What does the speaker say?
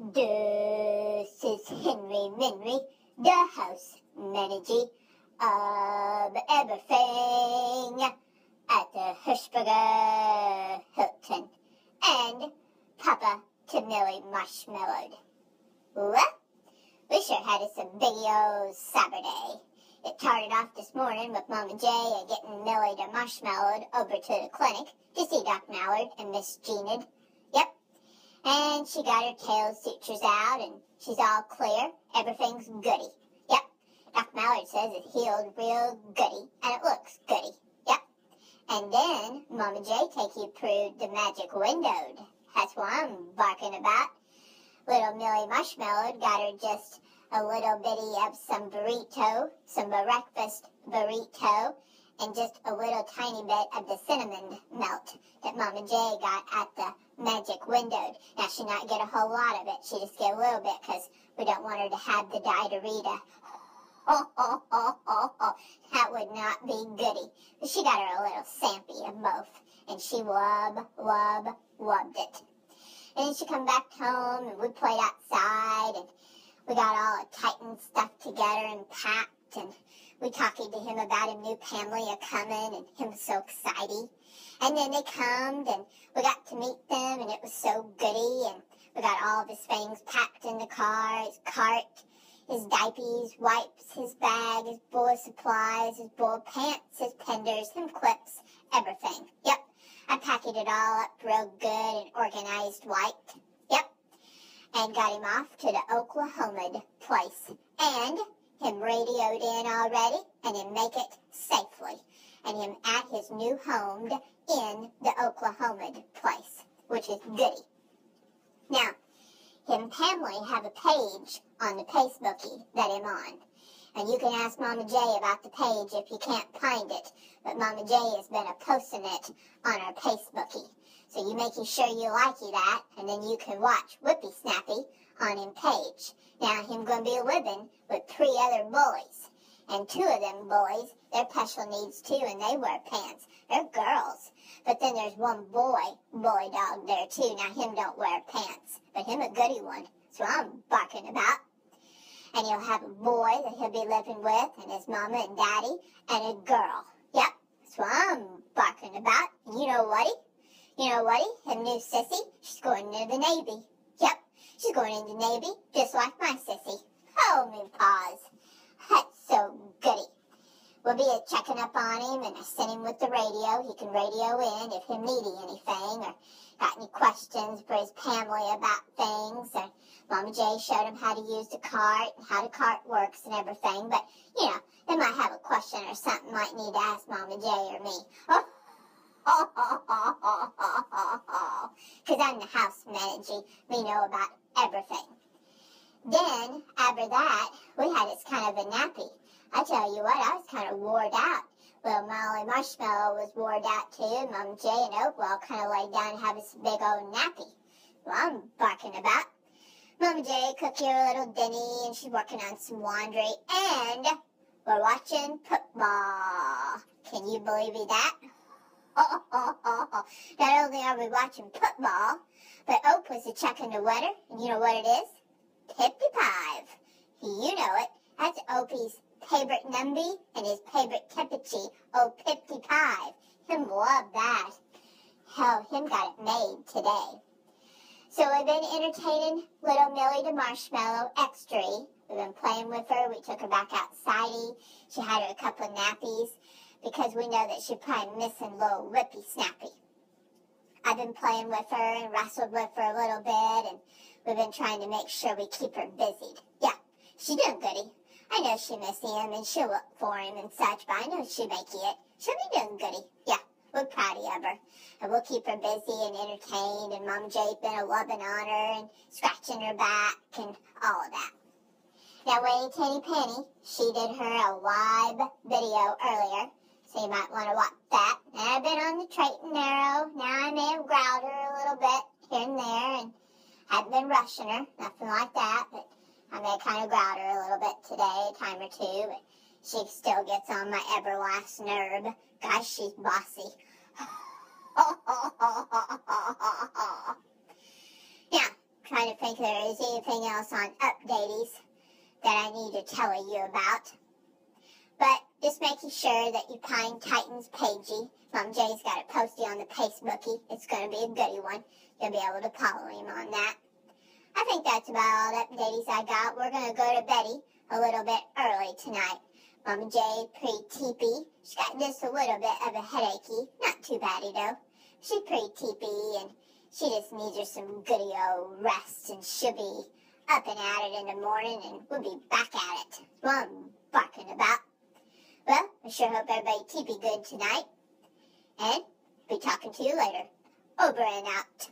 This is Henry Minry, the house manager of everything at the Hirschberger Hilton, and Papa to Millie Marshmallow. Well, we sure had us a big old Saturday. It started off this morning with Mama J getting Millie the Marshmallow over to the clinic to see Doc Mallard and Miss Jeanid. Yep. And she got her tail sutures out, and she's all clear. Everything's goody. Yep. Doc Mallard says it healed real goody, and it looks goody. Yep. And then Mama J take you through the magic window. That's what I'm barking about. Little Millie Marshmallow got her just a little bitty of some burrito, some breakfast burrito, and just a little tiny bit of the cinnamon melt that Mama J got at the magic window. Now, she not get a whole lot of it. She just get a little bit because we don't want her to have the diarrhea. That would not be goody. But she got her a little sampy of both, and she loved it. And then she come back home, and we played outside, and we got all tightened stuff together and packed, and we talking to him about a new family a-coming, and him so excited. And then they come, and we got to meet them, and it was so goody, and we got all of his things packed in the car, his cart, his diapers, wipes, his bag, his bowl of supplies, his bowl of pants, his penders, his clips, everything. Yep. I packed it all up real good and organized wiped. Yep. And got him off to the Oklahoma place. And him radioed in already, and him make it safely. And him at his new home in the Oklahoma place, which is goody. Now, him family have a page on the Facebookie that him on. And you can ask Mama J about the page if you can't find it. But Mama J has been posting it on our Facebookie. So you making sure you like that, and then you can watch Whippy Snappy on him page. Now, him going to be living with 3 other bullies. And 2 of them bullies, they're special needs too, and they wear pants. They're girls. But then there's one bully dog there too. Now, him don't wear pants, but him a goody one. So I'm barking about. And he'll have a boy that he'll be living with, and his mama and daddy, and a girl. Yep, that's what I'm barking about. And you know what? Him new sissy, she's going into the Navy. Yep, she's going into the Navy, just like my sissy. Hold me paws. That's so goody. We'll be checking up on him, and I sent him with the radio. He can radio in if him needy anything, or got any questions for his family about things, or Mama J showed him how to use the cart, and how the cart works and everything, but, they might have a question or something might need to ask Mama J or me. Because I'm the house manager, we know about everything. Then, after that, we had this kind of a nappy. I tell you what, I was kind of wore out. Little Molly Marshmallow was wore out too, and Mama J and Oakwell kind of laid down and had this big old nappy. Well, I'm barking about. Mama J cooked her a little dinner, and she's working on some laundry, and we're watching football. Can you believe that? Not only are we watching football, but Oak was checking the weather, and you know what it is? 55. You know it. That's Opie's favorite number and his favorite temperature, 55. Him love that. Hell, him got it made today. So we've been entertaining little Millie the Marshmallow extra. We've been playing with her. We took her back outside. She had her a couple of nappies because we know that she's probably missing little Whippy Snappy. I've been playing with her and wrestled with her a little bit, and we've been trying to make sure we keep her busy. Yeah, she doing goody. I know she miss him, and she'll look for him and such, but I know she'll make it. She'll be doing goody. Yeah, we're proud of her. And we'll keep her busy and entertained, and Mama J's been a loving on her and scratching her back and all of that. Now, Wayne Tanny Penny, she did her a live video earlier, so you might want to watch that. And I've been on the trait and narrow. Now I may have growled her a little bit here and there, and haven't been rushing her, nothing like that, but I may kind of growled her a little bit today, a time or two, but she still gets on my everlasting nerve. Gosh, she's bossy. Yeah, trying to think if there is anything else on updates that I need to tell you about. But just making sure that you find Titans Pagey. Mom Jay's got it posted on the Facebookie. It's going to be a goodie one. You'll be able to follow him on that. I think that's about all the updates I got. We're going to go to Betty a little bit early tonight. Mama Jay, pretty teepy. She's got just a little bit of a headachy. Not too baddy, though. She's pretty teepy, and she just needs her some goody old rest, and she'll be up and at it in the morning, and we'll be back at it. Well, I'm barking about. Well, I sure hope everybody teepy good tonight, and be talking to you later. Over and out.